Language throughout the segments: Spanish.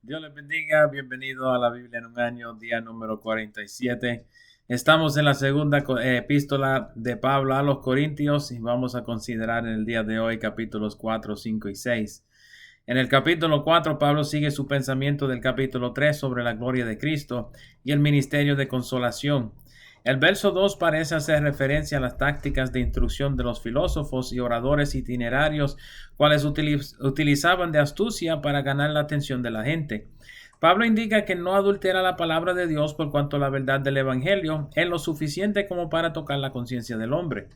Dios les bendiga, bienvenido a la Biblia en un año, día número 47. Estamos en la segunda epístola de Pablo a los Corintios y vamos a considerar en el día de hoy capítulos 4, 5 y 6. En el capítulo 4, Pablo sigue su pensamiento del capítulo 3 sobre la gloria de Cristo y el ministerio de consolación. El verso 2 parece hacer referencia a las tácticas de instrucción de los filósofos y oradores itinerarios, cuales utilizaban de astucia para ganar la atención de la gente. Pablo indica que no adultera la palabra de Dios por cuanto la verdad del Evangelio es lo suficiente como para tocar la conciencia del hombre.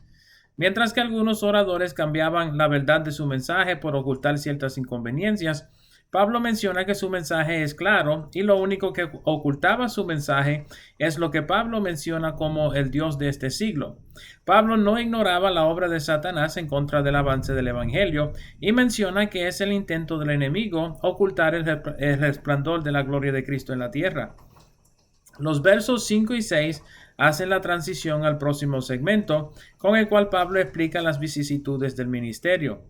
Mientras que algunos oradores cambiaban la verdad de su mensaje por ocultar ciertas inconveniencias, Pablo menciona que su mensaje es claro y lo único que ocultaba su mensaje es lo que Pablo menciona como el Dios de este siglo. Pablo no ignoraba la obra de Satanás en contra del avance del Evangelio y menciona que es el intento del enemigo ocultar el resplandor de la gloria de Cristo en la tierra. Los versos 5 y 6 hacen la transición al próximo segmento, con el cual Pablo explica las vicisitudes del ministerio.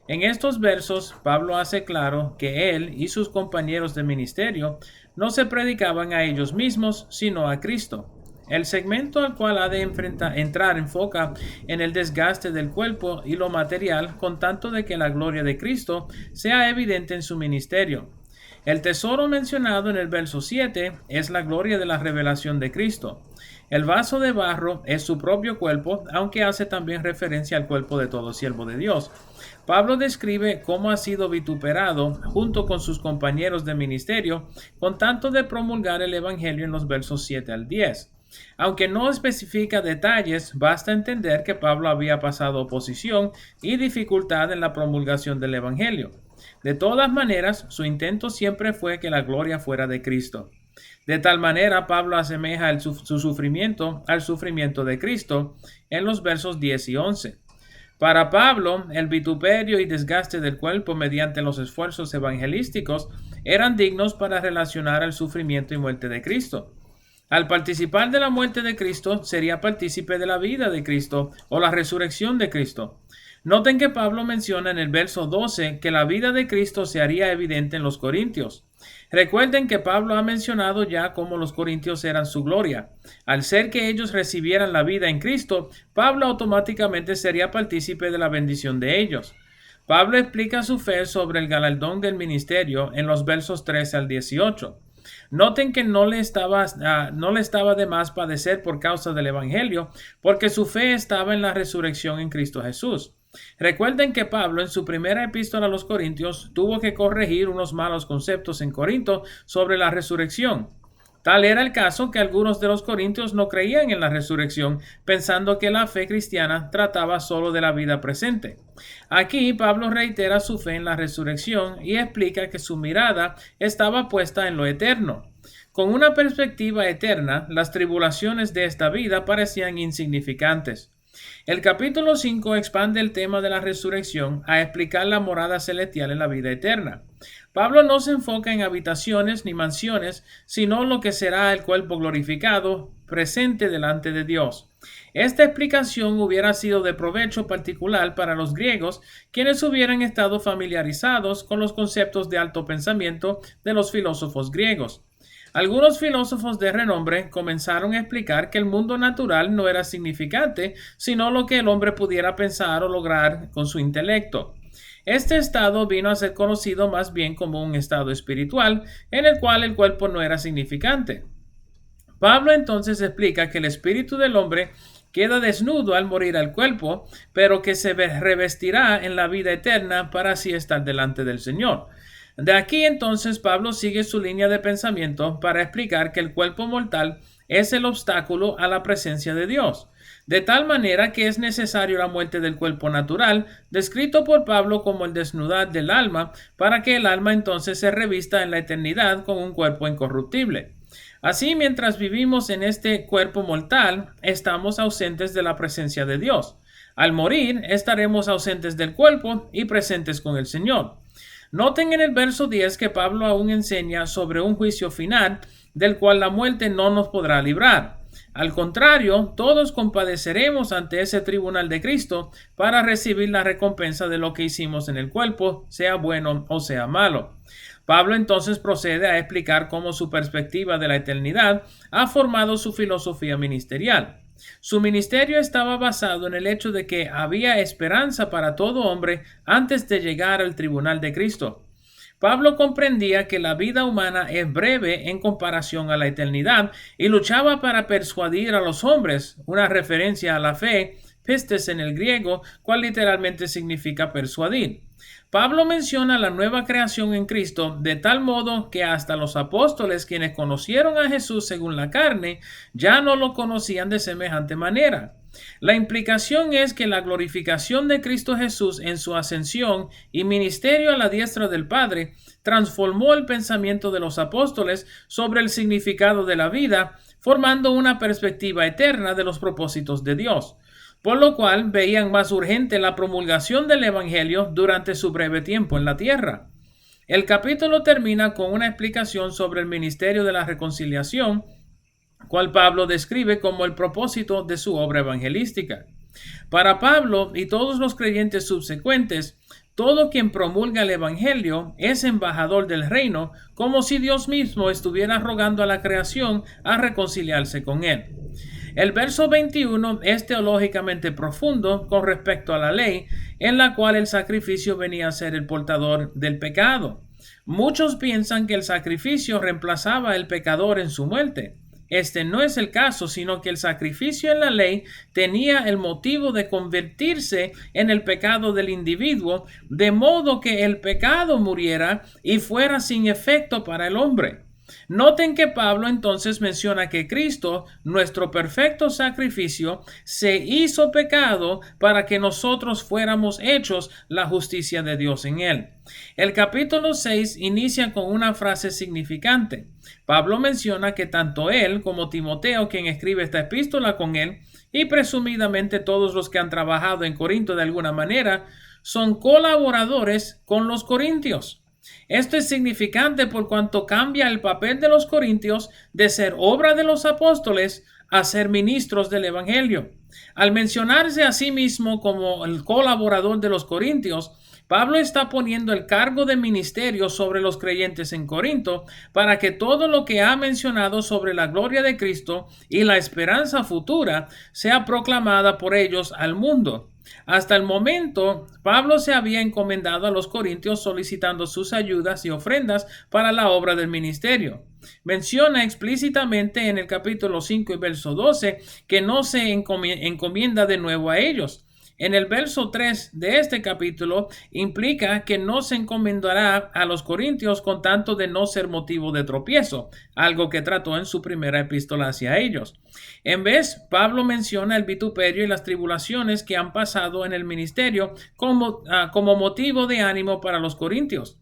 En estos versos, Pablo hace claro que él y sus compañeros de ministerio no se predicaban a ellos mismos, sino a Cristo. El segmento al cual ha de entrar enfoca en el desgaste del cuerpo y lo material, con tanto de que la gloria de Cristo sea evidente en su ministerio. El tesoro mencionado en el verso 7 es la gloria de la revelación de Cristo. El vaso de barro es su propio cuerpo, aunque hace también referencia al cuerpo de todo siervo de Dios. Pablo describe cómo ha sido vituperado junto con sus compañeros de ministerio con tanto de promulgar el Evangelio en los versos 7 al 10. Aunque no especifica detalles, basta entender que Pablo había pasado oposición y dificultad en la promulgación del Evangelio. De todas maneras, su intento siempre fue que la gloria fuera de Cristo. De tal manera, Pablo asemeja su sufrimiento al sufrimiento de Cristo en los versos 10 y 11. Para Pablo, el vituperio y desgaste del cuerpo mediante los esfuerzos evangelísticos eran dignos para relacionar al sufrimiento y muerte de Cristo. Al participar de la muerte de Cristo, sería partícipe de la vida de Cristo o la resurrección de Cristo. Noten que Pablo menciona en el verso 12 que la vida de Cristo se haría evidente en los corintios. Recuerden que Pablo ha mencionado ya cómo los corintios eran su gloria. Al ser que ellos recibieran la vida en Cristo, Pablo automáticamente sería partícipe de la bendición de ellos. Pablo explica su fe sobre el galardón del ministerio en los versos 13 al 18. Noten que no le estaba de más padecer por causa del Evangelio, porque su fe estaba en la resurrección en Cristo Jesús. Recuerden que Pablo en su primera epístola a los Corintios tuvo que corregir unos malos conceptos en Corinto sobre la resurrección. Tal era el caso que algunos de los corintios no creían en la resurrección, pensando que la fe cristiana trataba solo de la vida presente. Aquí Pablo reitera su fe en la resurrección y explica que su mirada estaba puesta en lo eterno. Con una perspectiva eterna, las tribulaciones de esta vida parecían insignificantes. El capítulo 5 expande el tema de la resurrección a explicar la morada celestial en la vida eterna. Pablo no se enfoca en habitaciones ni mansiones, sino lo que será el cuerpo glorificado, presente delante de Dios. Esta explicación hubiera sido de provecho particular para los griegos, quienes hubieran estado familiarizados con los conceptos de alto pensamiento de los filósofos griegos. Algunos filósofos de renombre comenzaron a explicar que el mundo natural no era significante, sino lo que el hombre pudiera pensar o lograr con su intelecto. Este estado vino a ser conocido más bien como un estado espiritual, en el cual el cuerpo no era significante. Pablo entonces explica que el espíritu del hombre queda desnudo al morir al cuerpo, pero que se revestirá en la vida eterna para así estar delante del Señor. De aquí entonces Pablo sigue su línea de pensamiento para explicar que el cuerpo mortal es el obstáculo a la presencia de Dios, de tal manera que es necesario la muerte del cuerpo natural, descrito por Pablo como el desnudar del alma, para que el alma entonces se revista en la eternidad con un cuerpo incorruptible. Así, mientras vivimos en este cuerpo mortal, estamos ausentes de la presencia de Dios. Al morir, estaremos ausentes del cuerpo y presentes con el Señor. Noten en el verso 10 que Pablo aún enseña sobre un juicio final del cual la muerte no nos podrá librar. Al contrario, todos compadeceremos ante ese tribunal de Cristo para recibir la recompensa de lo que hicimos en el cuerpo, sea bueno o sea malo. Pablo entonces procede a explicar cómo su perspectiva de la eternidad ha formado su filosofía ministerial. Su ministerio estaba basado en el hecho de que había esperanza para todo hombre antes de llegar al tribunal de Cristo. Pablo comprendía que la vida humana es breve en comparación a la eternidad y luchaba para persuadir a los hombres, una referencia a la fe, pistes en el griego, cual literalmente significa persuadir. Pablo menciona la nueva creación en Cristo de tal modo que hasta los apóstoles, quienes conocieron a Jesús según la carne, ya no lo conocían de semejante manera. La implicación es que la glorificación de Cristo Jesús en su ascensión y ministerio a la diestra del Padre transformó el pensamiento de los apóstoles sobre el significado de la vida, formando una perspectiva eterna de los propósitos de Dios, por lo cual veían más urgente la promulgación del Evangelio durante su breve tiempo en la tierra. El capítulo termina con una explicación sobre el ministerio de la reconciliación, cual Pablo describe como el propósito de su obra evangelística. Para Pablo y todos los creyentes subsecuentes, todo quien promulga el Evangelio es embajador del reino, como si Dios mismo estuviera rogando a la creación a reconciliarse con él. El verso 21 es teológicamente profundo con respecto a la ley, en la cual el sacrificio venía a ser el portador del pecado. Muchos piensan que el sacrificio reemplazaba al pecador en su muerte. Este no es el caso, sino que el sacrificio en la ley tenía el motivo de convertirse en el pecado del individuo, de modo que el pecado muriera y fuera sin efecto para el hombre. Noten que Pablo entonces menciona que Cristo, nuestro perfecto sacrificio, se hizo pecado para que nosotros fuéramos hechos la justicia de Dios en él. El capítulo 6 inicia con una frase significante. Pablo menciona que tanto él como Timoteo, quien escribe esta epístola con él, y presumidamente todos los que han trabajado en Corinto de alguna manera, son colaboradores con los corintios. Esto es significante por cuanto cambia el papel de los corintios de ser obra de los apóstoles a ser ministros del Evangelio. Al mencionarse a sí mismo como el colaborador de los corintios, Pablo está poniendo el cargo de ministerio sobre los creyentes en Corinto para que todo lo que ha mencionado sobre la gloria de Cristo y la esperanza futura sea proclamada por ellos al mundo. Hasta el momento, Pablo se había encomendado a los corintios solicitando sus ayudas y ofrendas para la obra del ministerio. Menciona explícitamente en el capítulo 5 y verso 12 que no se encomienda de nuevo a ellos. En el verso 3 de este capítulo implica que no se encomendará a los corintios con tanto de no ser motivo de tropiezo, algo que trató en su primera epístola hacia ellos. En vez, Pablo menciona el vituperio y las tribulaciones que han pasado en el ministerio como motivo de ánimo para los corintios.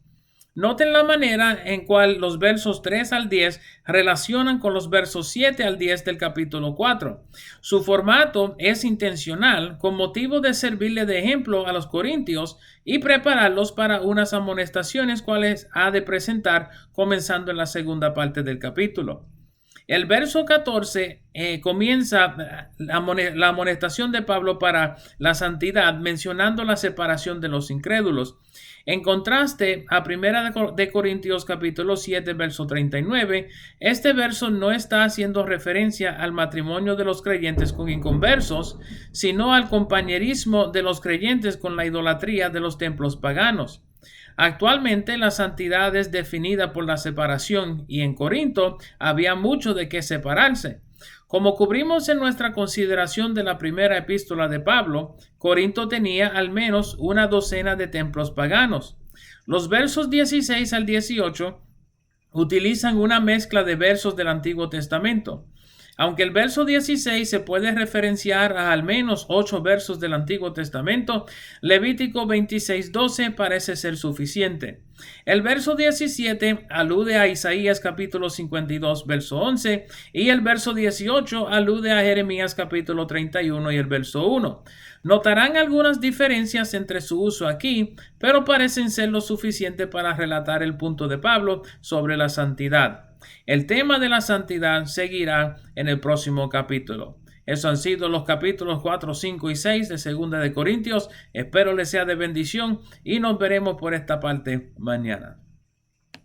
Noten la manera en cual los versos 3 al 10 relacionan con los versos 7 al 10 del capítulo 4. Su formato es intencional con motivo de servirle de ejemplo a los corintios y prepararlos para unas amonestaciones cuales ha de presentar comenzando en la segunda parte del capítulo. El verso 14 comienza la amonestación de Pablo para la santidad, mencionando la separación de los incrédulos. En contraste a 1 de Corintios capítulo 7, verso 39, este verso no está haciendo referencia al matrimonio de los creyentes con inconversos, sino al compañerismo de los creyentes con la idolatría de los templos paganos. Actualmente la santidad es definida por la separación y en Corinto había mucho de qué separarse. Como cubrimos en nuestra consideración de la primera epístola de Pablo, Corinto tenía al menos una docena de templos paganos. Los versos 16 al 18 utilizan una mezcla de versos del Antiguo Testamento. Aunque el verso 16 se puede referenciar a al menos 8 versos del Antiguo Testamento, Levítico 26:12 parece ser suficiente. El verso 17 alude a Isaías capítulo 52, verso 11, y el verso 18 alude a Jeremías capítulo 31 y el verso 1. Notarán algunas diferencias entre su uso aquí, pero parecen ser lo suficiente para relatar el punto de Pablo sobre la santidad. El tema de la santidad seguirá en el próximo capítulo. Esos han sido los capítulos 4, 5 y 6 de 2 de Corintios. Espero les sea de bendición y nos veremos por esta parte mañana.